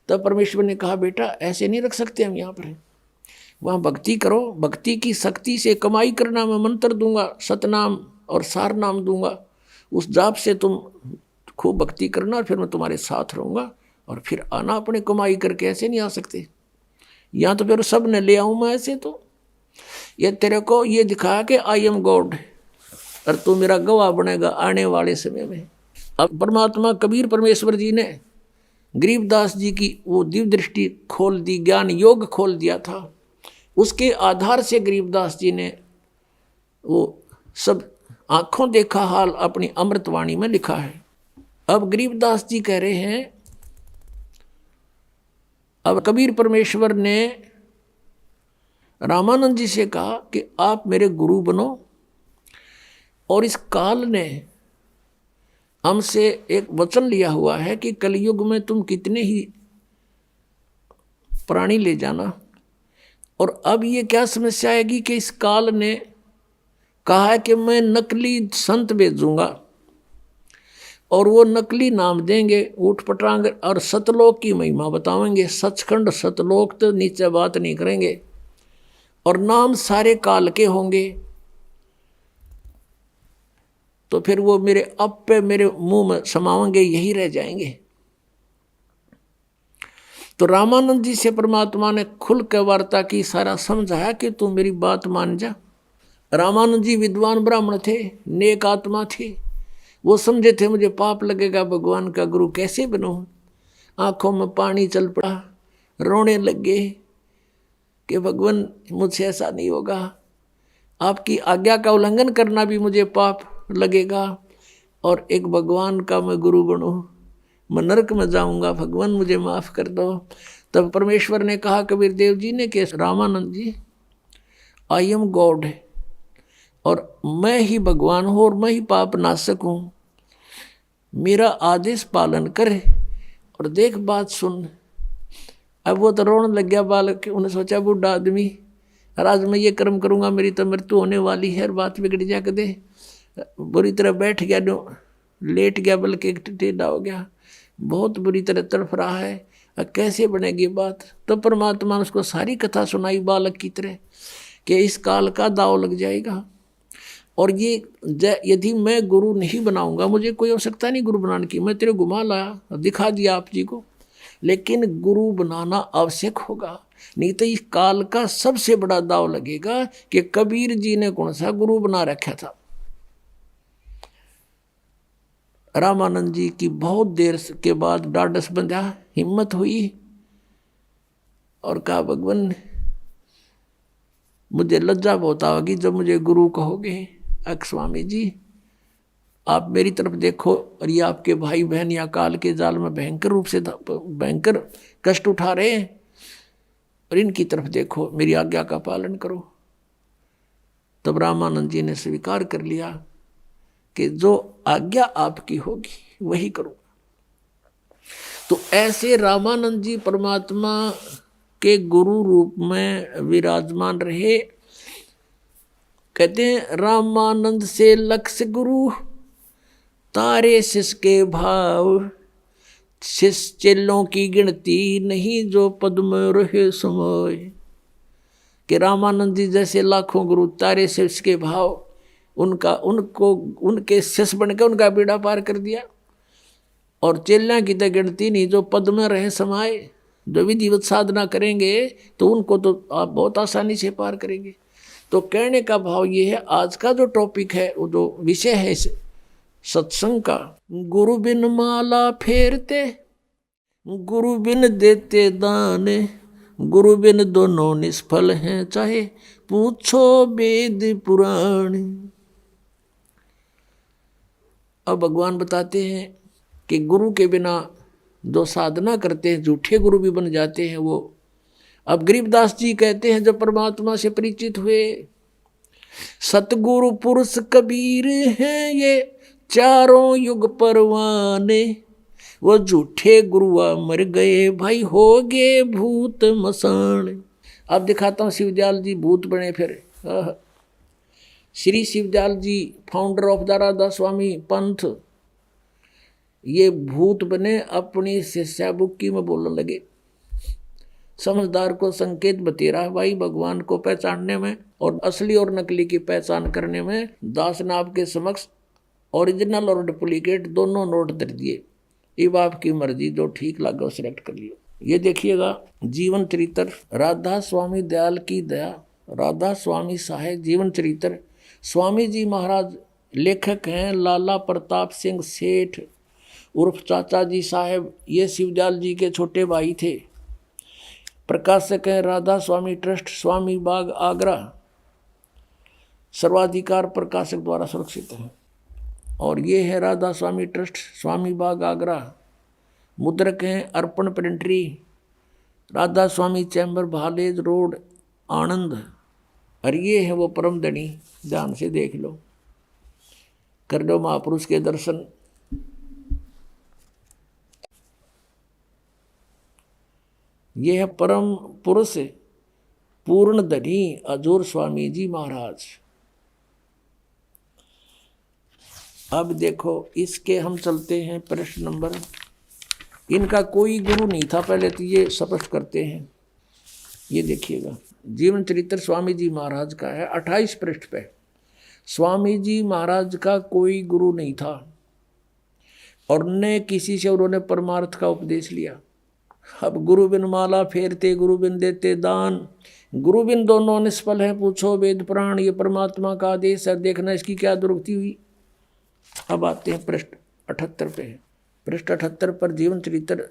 तब परमेश्वर ने कहा बेटा ऐसे नहीं रख सकते हम यहाँ पर, वहाँ भक्ति करो, भक्ति की शक्ति से कमाई करना। मैं मंत्र दूंगा, सतनाम और सार नाम दूंगा, उस जाप से तुम खूब भक्ति करना, और फिर मैं तुम्हारे साथ रहूँगा, और फिर आना अपने कमाई करके। ऐसे नहीं आ सकते, यहाँ तो फिर सब ने ले आऊँ मैं ऐसे। तो ये तेरे को ये दिखाया कि आई एम गॉड, और तू मेरा गवाह बनेगा आने वाले समय में। अब परमात्मा कबीर परमेश्वर जी ने गरीबदास जी की वो दिव्य दृष्टि खोल दी, ज्ञान योग खोल दिया था। उसके आधार से गरीबदास जी ने वो सब आंखों देखा हाल अपनी अमृतवाणी में लिखा है। अब गरीबदास जी कह रहे हैं, अब कबीर परमेश्वर ने रामानंद जी से कहा कि आप मेरे गुरु बनो, और इस काल ने हमसे एक वचन लिया हुआ है कि कलयुग में तुम कितने ही प्राणी ले जाना। और अब ये क्या समस्या आएगी कि इस काल ने कहा है कि मैं नकली संत भेजूंगा, और वो नकली नाम देंगे, ऊट पटांग, और सतलोक की महिमा बतावेंगे। सचखंड सतलोक तो नीचे बात नहीं करेंगे, और नाम सारे काल के होंगे। तो फिर वो मेरे अब पे मेरे मुंह में समावेंगे, यही रह जाएंगे। तो रामानंद जी से परमात्मा ने खुल के वार्ता की, सारा समझाया कि तू मेरी बात मान जा। रामानंद जी विद्वान ब्राह्मण थे, नेक आत्मा थे। वो समझे थे मुझे पाप लगेगा, भगवान का गुरु कैसे बनूं। आंखों में पानी चल पड़ा, रोने लगे कि भगवान मुझसे ऐसा नहीं होगा, आपकी आज्ञा का उल्लंघन करना भी मुझे पाप लगेगा, और एक भगवान का मैं गुरु बनूं, मैं नरक में जाऊंगा, भगवान मुझे माफ़ कर दो। तब परमेश्वर ने कहा कबीर देव जी ने कि रामानंद जी आई एम गॉड, और मैं ही भगवान हूँ, और मैं ही पाप नाशक हूँ। मेरा आदेश पालन कर और देख बात सुन। अब वो तो रोने लग गया बालक, उन्हें सोचा बूढ़ा आदमी, और आज मैं ये कर्म करूँगा मेरी तो मृत्यु होने वाली है, और बात बिगड़ जा दे। बुरी तरह बैठ गया, लेट गया, बल्कि टेढ़ा हो गया, बहुत बुरी तरह तड़फ रहा है। अब कैसे बनेगी बात। तो परमात्मा ने उसको सारी कथा सुनाई बालक की तरह कि इस काल का दाव लग जाएगा, और ये यदि मैं गुरु नहीं बनाऊंगा, मुझे कोई आवश्यकता नहीं गुरु बनाने की, मैं तेरे घुमा लाया, दिखा दिया आप जी को, लेकिन गुरु बनाना आवश्यक होगा, नहीं तो इस काल का सबसे बड़ा दाव लगेगा कि कबीर जी ने कौन सा गुरु बना रखा था। रामानंद जी की बहुत देर के बाद डाढ़स बंधा, हिम्मत हुई, और कहा भगवान मुझे लज्जा बहुत आएगी जब मुझे गुरु कहोगे। अक स्वामी जी आप मेरी तरफ देखो, और ये आपके भाई बहन या काल के जाल में भयंकर रूप से भयंकर कष्ट उठा रहे हैं, और इनकी तरफ देखो, मेरी आज्ञा का पालन करो। तब रामानंद जी ने स्वीकार कर लिया कि जो आज्ञा आपकी होगी वही करूँगा। तो ऐसे रामानंद जी परमात्मा के गुरु रूप में विराजमान रहे। कहते हैं रामानंद से लक्ष्य गुरु तारे शिष्य के भाव, शिष्य चेलों की गिनती नहीं जो पद में रहे समय। कि रामानंद जी जैसे लाखों गुरु तारे शिष्य के भाव, उनके शिष्य बनकर उनका बेड़ा पार कर दिया। और चेला की तो गिनती नहीं जो पद में रहे समाये। जो विधिवत साधना करेंगे तो उनको तो आप बहुत आसानी से पार करेंगे। तो कहने का भाव ये है, आज का जो टॉपिक है, वो जो विषय है इस सत्संग का, गुरु बिन माला फेरते, गुरु बिन देते दान, गुरु बिन दोनों निष्फल हैं, चाहे पूछो वेद पुराण। अब भगवान बताते हैं कि गुरु के बिना जो साधना करते हैं झूठे गुरु भी बन जाते हैं वो। अब गरीबदास जी कहते हैं जब परमात्मा से परिचित हुए, सतगुरु पुरुष कबीर हैं ये चारों युग परवाने, वो झूठे गुरुआ मर गए भाई हो गए भूत मसान। अब दिखाता हूँ शिवदयाल जी भूत बने फिर। श्री शिवदयाल जी फाउंडर ऑफ द राधा स्वामी पंथ, ये भूत बने अपनी शिष्याबुक्की में बोलने लगे। समझदार को संकेत बतेरा भाई भगवान को पहचानने में और असली और नकली की पहचान करने में। दास ने आपके समक्ष ओरिजिनल और डुप्लीकेट दोनों नोट दे दिए। अब आपकी मर्जी जो ठीक लगा वो सिलेक्ट कर लियो। ये देखिएगा जीवन चरित्र राधा स्वामी दयाल की दया, राधा स्वामी साहेब जीवन चरित्र। स्वामी जी महाराज लेखक हैं लाला प्रताप सिंह सेठ उर्फ चाचा जी साहेब। ये शिवदयाल जी के छोटे भाई थे। प्रकाशक हैं राधा स्वामी ट्रस्ट, स्वामी बाग आगरा। सर्वाधिकार प्रकाशक द्वारा सुरक्षित है। और ये है राधा स्वामी ट्रस्ट, स्वामी बाग आगरा। मुद्रक हैं अर्पण प्रिंटरी, राधा स्वामी चैम्बर भालेज रोड आनंद। और ये है वो परम धनी, ध्यान से देख लो, कर लो महापुरुष के दर्शन। ये है परम पुरुष पूर्ण धनी अजूर स्वामी जी महाराज। अब देखो इसके हम चलते हैं प्रश्न नंबर। इनका कोई गुरु नहीं था पहले तो ये स्पष्ट करते हैं। ये देखिएगा जीवन चरित्र स्वामी जी महाराज का है 28 पृष्ठ पे। स्वामी जी महाराज का कोई गुरु नहीं था और न किसी से उन्होंने परमार्थ का उपदेश लिया। अब गुरु बिन माला फेरते, गुरु बिन देते दान, गुरु बिन दोनों निष्फल है, पूछो वेद पुराण। ये परमात्मा का आदेश है, देखना इसकी क्या दुर्गति हुई। अब आते हैं पृष्ठ 78 पे। पृष्ठ 78 पर जीवन चरित्र।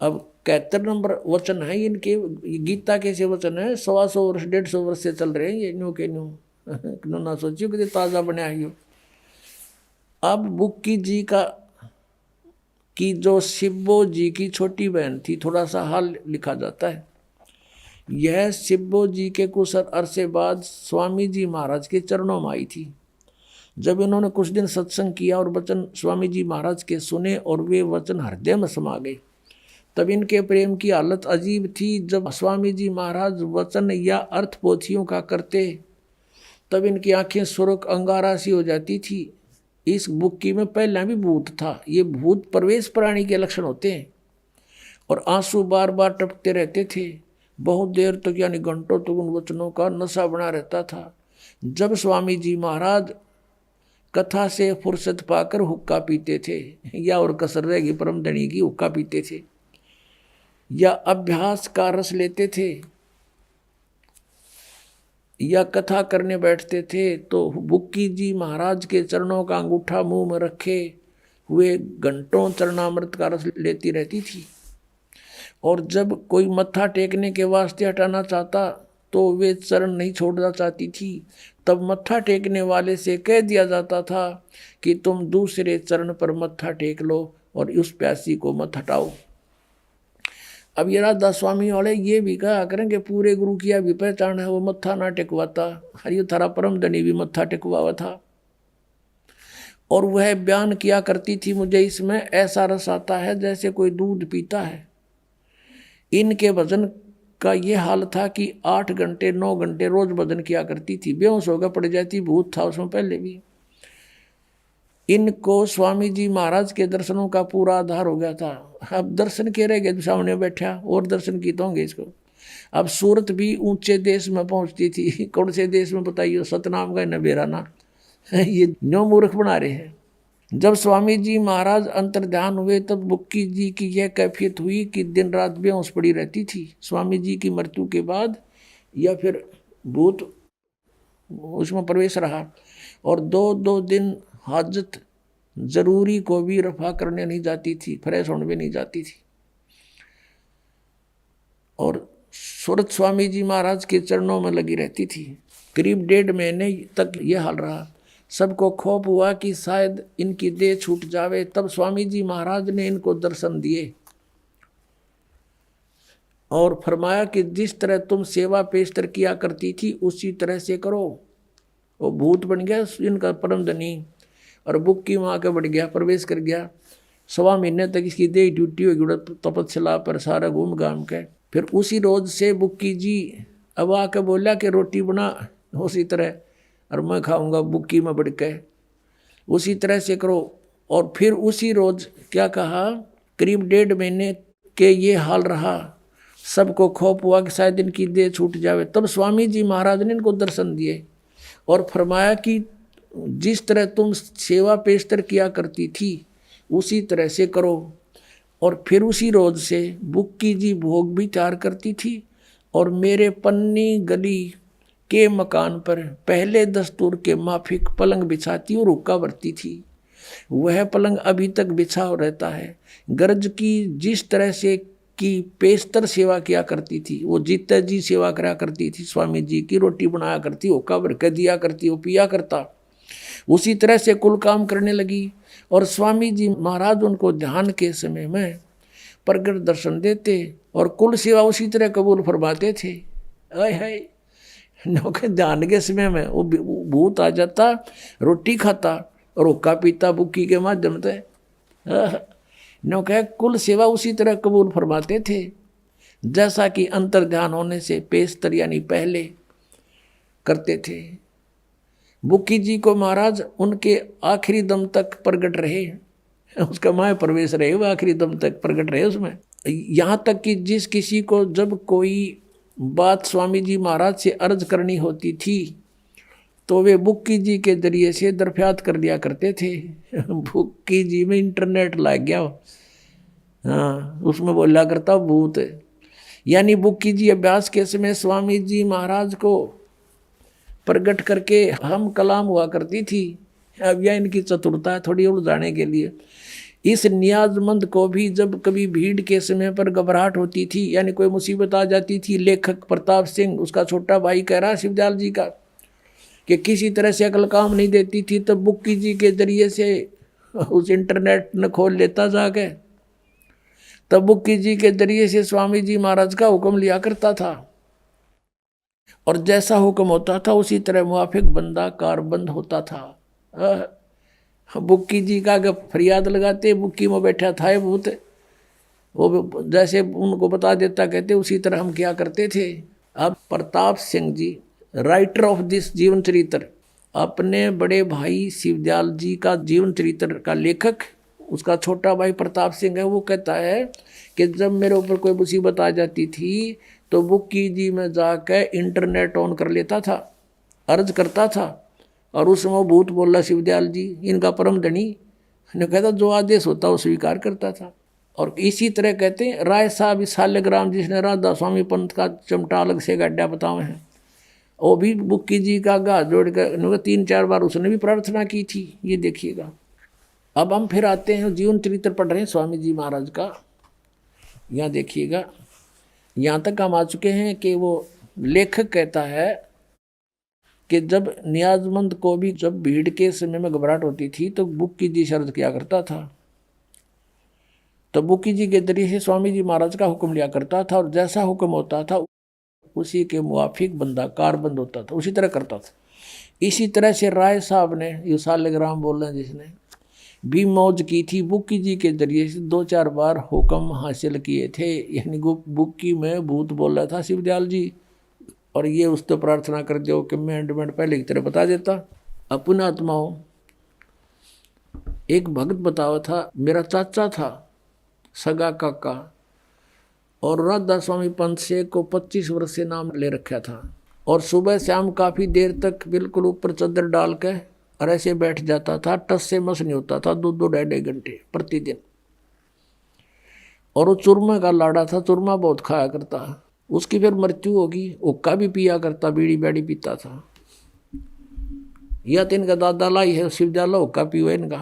अब 71 नंबर वचन है इनके। गीता कैसे वचन है, 125 वर्ष 150 वर्ष से चल रहे हैं ये न्यू के न्यू ना सोचियो कि ताज़ा बना है। अब बुक्की जी की जो शिब्बो जी की छोटी बहन थी, थोड़ा सा हाल लिखा जाता है। यह शिब्बो जी के कुछ अरसे बाद स्वामी जी महाराज के चरणों में आई थी। जब इन्होंने कुछ दिन सत्संग किया और वचन स्वामी जी महाराज के सुने और वे वचन हृदय में समा गए, तब इनके प्रेम की हालत अजीब थी। जब स्वामी जी महाराज वचन या अर्थ पोथियों का करते तब इनकी आंखें सुर्ख अंगारा सी हो जाती थी। इस बुक्की में पहले भी भूत था। ये भूत प्रवेश प्राणी के लक्षण होते हैं और आंसू बार बार टपकते रहते थे। बहुत देर तक यानी घंटों तक उन वचनों का नशा बना रहता था। जब स्वामी जी महाराज कथा से फुर्सत पाकर हुक्का पीते थे, या और कसर रहेगी परम धनी की, हुक्का पीते थे या अभ्यास का रस लेते थे या कथा करने बैठते थे, तो बुक्की जी महाराज के चरणों का अंगूठा मुंह में रखे हुए घंटों चरणामृत का रस लेती रहती थी। और जब कोई मत्था टेकने के वास्ते हटाना चाहता तो वे चरण नहीं छोड़ना चाहती थी। तब मत्था टेकने वाले से कह दिया जाता था कि तुम दूसरे चरण पर मत्था टेक लो और उस प्यासी को मत हटाओ। अब ये राधा स्वामी वाले ये भी कहा करें कि पूरे गुरु किया भी पहचान है, वो मत्था ना टेकवाता। हरियो थारा परम धनी भी मत्था टेकवावा था। और वह बयान किया करती थी, मुझे इसमें ऐसा रस आता है जैसे कोई दूध पीता है। इनके भजन का ये हाल था कि 8 घंटे 9 घंटे रोज भजन किया करती थी। बेहोश होकर पड़ जाती, भूत था उसमें पहले भी। इनको स्वामी जी महाराज के दर्शनों का पूरा आधार हो गया था। अब दर्शन के रह गए, सामने बैठा और दर्शन की तो होंगे इसको। अब सूरत भी ऊंचे देश में पहुंचती थी। कौन से देश में बताइए, सतनाम का नबेरा ना, ये न्यो मूर्ख बना रहे हैं। जब स्वामी जी महाराज अंतर्ध्यान हुए तब बुक्की जी की यह कैफियत हुई कि दिन रात बेहोश पड़ी रहती थी। स्वामी जी की मृत्यु के बाद या फिर भूत उसमें प्रवेश रहा और 2-2 दिन हाजत जरूरी को भी रफा करने नहीं जाती थी, फ्रेश होने भी नहीं जाती थी। और सूरत स्वामी जी महाराज के चरणों में लगी रहती थी। करीब 1.5 महीने तक यह हाल रहा। सबको खौफ हुआ कि शायद इनकी देह छूट जावे। तब स्वामी जी महाराज ने इनको दर्शन दिए और फरमाया कि जिस तरह तुम सेवा पेशतर किया करती थी उसी तरह से करो। वो भूत बन गया इनका परम धनी और बुक्की माँ के बढ़ गया, प्रवेश कर गया। 1.25 महीने तक इसकी देह ड्यूटी होगी तपस्या पर सारा घूम घाम के। फिर उसी रोज से बुक्की जी अब आके बोला कि रोटी बना उसी तरह और मैं खाऊंगा बुक्की में बढ़ के, उसी तरह से करो। और फिर उसी रोज क्या कहा, करीब 1.5 महीने के ये हाल रहा। सबको खौफ हुआ कि शायद इनकी देह छूट जावे। तब स्वामी जी महाराज ने इनको दर्शन दिए और फरमाया कि जिस तरह तुम सेवा पेशतर किया करती थी उसी तरह से करो। और फिर उसी रोज से बुक्की जी भोग भी तैयार करती थी और मेरे पन्नी गली के मकान पर पहले दस्तूर के माफिक पलंग बिछाती और हुक्का भरती थी। वह पलंग अभी तक बिछा रहता है। गर्ज की जिस तरह से की पेशतर सेवा किया करती थी, वो जीता जी सेवा करा करती थी। स्वामी जी की रोटी बनाया करती, हुक्का भर के दिया करती, वो पिया करता। उसी तरह से कुल काम करने लगी और स्वामी जी महाराज उनको ध्यान के समय में प्रगट दर्शन देते और कुल सेवा उसी तरह कबूल फरमाते थे। आय हाय, नौके ध्यान के समय में वो भूत आ जाता, रोटी खाता और हुक्का पीता बुक्की के माध्यम से। नौके कुल सेवा उसी तरह कबूल फरमाते थे जैसा कि अंतर ध्यान होने से पेशतर यानी पहले करते थे। बुक्की जी को महाराज उनके आखिरी दम तक प्रगट रहे, उसका माय प्रवेश रहे, वो आखिरी दम तक प्रगट रहे उसमें। यहाँ तक कि जिस किसी को जब कोई बात स्वामी जी महाराज से अर्ज करनी होती थी तो वे बुक्की जी के जरिए से दरफ्यात कर लिया करते थे। बुक्की जी में इंटरनेट लग गया, हाँ, उसमें बोला करता भूत। यानी बुक्की जी अभ्यास के समय स्वामी जी महाराज को प्रगट करके हम कलाम हुआ करती थी। अब यह इनकी चतुरता है थोड़ी उलझाने के लिए। इस नियाजमंद को भी जब कभी भीड़ के समय पर घबराहट होती थी यानी कोई मुसीबत आ जाती थी, लेखक प्रताप सिंह उसका छोटा भाई कह रहा शिवदयाल जी का कि किसी तरह से अकल काम नहीं देती थी, तब बुक्की जी के जरिए से उस इंटरनेट न खोल लेता जाके, तब बुक्की जी के जरिए से स्वामी जी महाराज का हुक्म लिया करता था और जैसा हुक्म होता था उसी तरह मुआफिक बंदा कारबंद होता था। बुक्की जी का अगर फरियाद लगाते, बुक्की में बैठा था ये भूत, वो जैसे उनको बता देता कहते उसी तरह हम क्या करते थे। अब Pratap Singh ji writer of this जीवन चरित्र, अपने बड़े भाई शिवदयाल जी का जीवन चरित्र का लेखक उसका छोटा भाई प्रताप सिंह है। वो कहता है कि जब मेरे ऊपर कोई मुसीबत आ जाती थी तो बुक्की जी में जाकर इंटरनेट ऑन कर लेता था, अर्ज करता था और उसमें वो भूत बोला शिवदयाल जी इनका परम धनी ने कहता जो आदेश होता वो स्वीकार करता था। और इसी तरह कहते हैं राय साहब शाल्यग्राम जिसने राधा स्वामी पंथ का चमटा अलग से गड्ढा बताए हैं, वो भी बुक्की जी का गा जोड़ कर 3-4 बार उसने भी प्रार्थना की थी। ये देखिएगा। अब हम फिर आते हैं जीवन चरित्र पढ़ रहे हैं स्वामी जी महाराज का। यहाँ देखिएगा, यहाँ तक हम आ चुके हैं कि वो लेखक कहता है कि जब नियाजमंद को भी जब भीड़ के समय में घबराहट होती थी तो बुक्की जी शर्त किया करता था, तो बुक्की जी के जरिए से स्वामी जी महाराज का हुक्म लिया करता था और जैसा हुक्म होता था उसी के मुआफिक बंदा कारबंद होता था, उसी तरह करता था। इसी तरह से राय साहब ने, ये सालिग्राम बोल रहे हैं जिसने, भी मौज की थी बुक्की जी के जरिए से 2-4 बार हुक्म हासिल किए थे। यानी बुक्की में भूत बोल रहा था शिवदयाल जी, और ये उस तो प्रार्थना कर दो कि मैं एंडमेंट पहले की तरह बता देता। अपने आत्माओं, एक भक्त बतावा था, मेरा चाचा था सगा काका, और राधा स्वामी पंत से को 25 वर्ष से नाम ले रखा था, और सुबह शाम काफ़ी देर तक बिल्कुल ऊपर चादर डाल के और ऐसे बैठ जाता था, टस से मस नहीं होता था, 2-2 घंटे प्रतिदिन। और वो चूरमा का लाड़ा था, चूरमा बहुत खाया करता। उसकी फिर मृत्यु होगी, हुक्का भी पिया करता, बीड़ी बैड़ी पीता था। या तो इनका दादा लाई है शिवदयाल, हुक्का पियो इनका।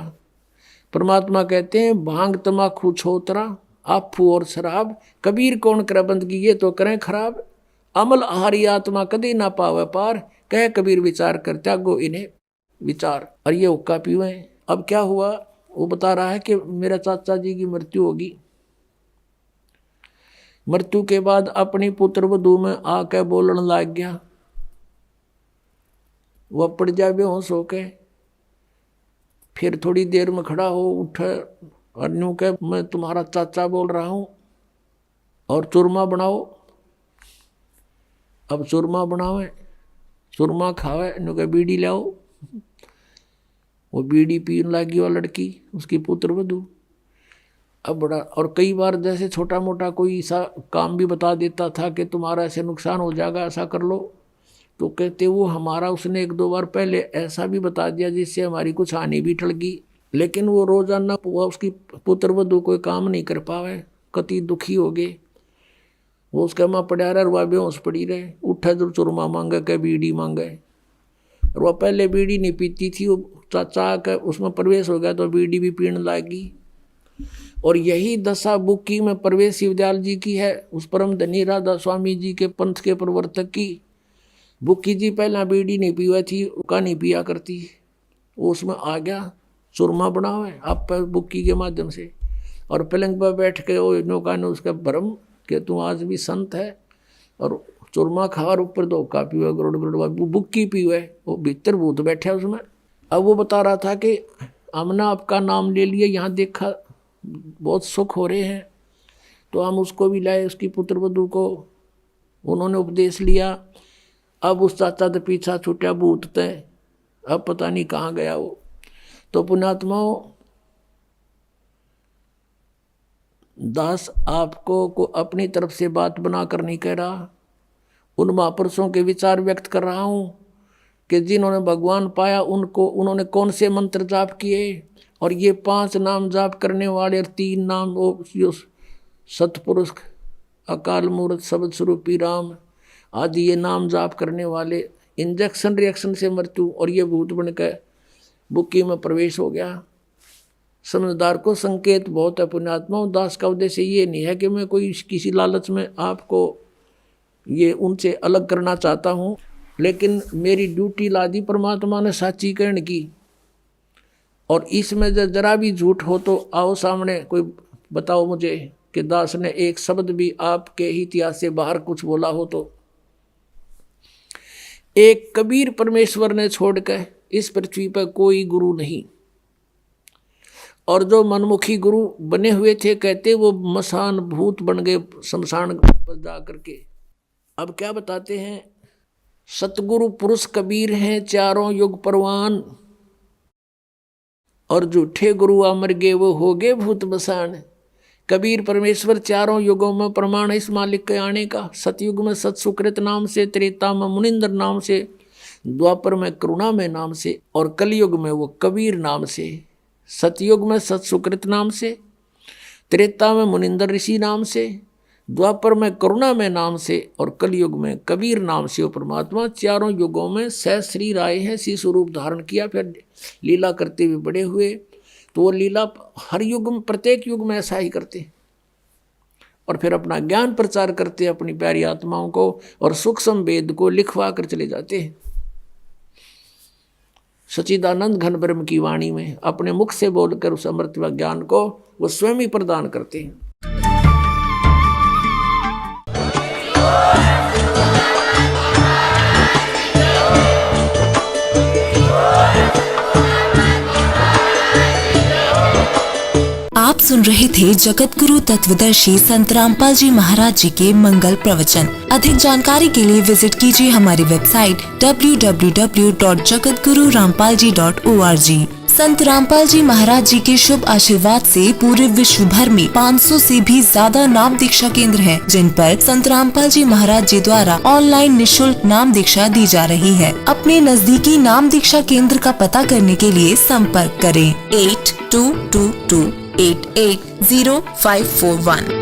परमात्मा कहते हैं भांग तमाकू छोतरा आफू और शराब, कबीर कौन करे बंदगी ये तो करें खराब। अमल आहारी आत्मा कदी ना पावे पार, कह कबीर विचार कर त्यागो इन्हें विचार। और ये हुक्का पीवे। अब क्या हुआ, वो बता रहा है कि मेरे चाचा जी की मृत्यु होगी। मृत्यु के बाद अपनी पुत्र वधू में आके बोलने लग गया। वह पड़ जाए बेहोश होके, फिर थोड़ी देर में खड़ा हो उठे और यूं कह मैं तुम्हारा चाचा बोल रहा हूं, और चूरमा बनाओ। अब चूरमा बनावे, चूरमा खावे, यूं कह बीड़ी लाओ। वो बीड़ी पीने लगी वो लड़की, उसकी पुत्र वधू। अब बड़ा, और कई बार जैसे छोटा मोटा कोई ऐसा काम भी बता देता था कि तुम्हारा ऐसे नुकसान हो जाएगा, ऐसा कर लो, तो कहते वो हमारा उसने 1-2 बार पहले ऐसा भी बता दिया जिससे हमारी कुछ हानि भी टल गई। लेकिन वो रोजाना उसकी पुत्र वधू कोई काम नहीं कर पावे, कति दुखी हो गए। वो उसके माँ पड़ा रहा, वह बेहोश पड़ी रहे, उठे जब चूरमा मांगे के बीड़ी मांगे। और वह पहले बीड़ी नहीं पीती थी, वो चाचा का उसमें प्रवेश हो गया तो बीड़ी भी पीने लगी। और यही दशा बुक्की में प्रवेश शिवदयाल जी की है, उस परम धनी राधा स्वामी जी के पंथ के प्रवर्तक की। बुक्की जी पहला बीड़ी नहीं पीवा थी, का नहीं पिया करती, वो उसमें आ गया, चूरमा बनावे आप बुक्की के माध्यम से। और पलंग पर बैठ के वो नौका ने उसका भ्रम कि तू आज भी संत है, और चूरमा खा ऊपर धोखा पीवे, गरुड़ गरुड़ बुक्की पीवे, वो भीतर भूत बैठे उसमें। अब वो बता रहा था कि हमने आपका नाम ले लिया, यहाँ देखा बहुत सुख हो रहे हैं, तो हम उसको भी लाए, उसकी पुत्र वधू को उन्होंने उपदेश लिया। अब उस चाचा तो पीछा छूटा भूत तय, अब पता नहीं कहाँ गया वो। तो पुण्यात्माओं, दास आपको को अपनी तरफ से बात बना कर नहीं कह रहा, उन महापुरुषों के विचार व्यक्त कर रहा हूँ कि जिन्होंने भगवान पाया उनको उन्होंने कौन से मंत्र जाप किए। और ये 5 नाम जाप करने वाले और 3 नाम वो सतपुरुष अकाल मूर्त शब्द स्वरूपी राम आदि ये नाम जाप करने वाले, इंजेक्शन रिएक्शन से मृत्यु और ये भूत बनकर बुक्की में प्रवेश हो गया। समझदार को संकेत बहुत है पुण्यात्माओं। दास का उद्देश्य ये नहीं है कि मैं कोई किसी लालच में आपको ये उनसे अलग करना चाहता हूँ, लेकिन मेरी ड्यूटी ला दी परमात्मा ने साची कहने की। और इसमें जरा भी झूठ हो तो आओ सामने, कोई बताओ मुझे कि दास ने एक शब्द भी आपके ही इतिहास से बाहर कुछ बोला हो तो। एक कबीर परमेश्वर ने छोड़कर इस पृथ्वी पर कोई गुरु नहीं, और जो मनमुखी गुरु बने हुए थे कहते वो मसान भूत बन गए शमशान पर जा करके। अब क्या बताते हैं, सतगुरु पुरुष कबीर हैं चारों युग परवान, और झूठे गुरु अमर गे वो हो गए भूत बसान। कबीर परमेश्वर चारों युगों में प्रमाण है इस मालिक के आने का। सतयुग में सत सुकृत नाम से, त्रेता में मुनिंदर नाम से, द्वापर में करुणा में नाम से, और कलयुग में वो कबीर नाम से। सतयुग में सत सुकृत नाम से, त्रेता में मुनिंदर ऋषि नाम से, द्वापर में करुणा में नाम से, और कलयुग में कबीर नाम से वो परमात्मा चारों युगों में सहस्री आए हैं, शिशु रूप धारण किया, फिर लीला करते हुए बड़े हुए। तो वो लीला हर युग में, प्रत्येक युग में ऐसा ही करते, और फिर अपना ज्ञान प्रचार करते अपनी प्यारी आत्माओं को, और सूक्ष्म वेद को लिखवा कर चले जाते हैं। सच्चिदानंद घन ब्रह्म की वाणी में अपने मुख से बोलकर उस अमृत व ज्ञान को वो स्वयं ही प्रदान करते हैं। सुन रहे थे जगत गुरु तत्वदर्शी संत रामपाल जी महाराज जी के मंगल प्रवचन। अधिक जानकारी के लिए विजिट कीजिए हमारी वेबसाइट www.jagatgururampalji.org। संत रामपाल जी महाराज जी के शुभ आशीर्वाद से पूरे विश्व भर में 500 से भी ज्यादा नाम दीक्षा केंद्र हैं, जिन पर संत रामपाल जी महाराज जी द्वारा ऑनलाइन निशुल्क नाम दीक्षा दी जा रही है। अपने नजदीकी नाम दीक्षा केंद्र का पता करने के लिए संपर्क करें 8222880541।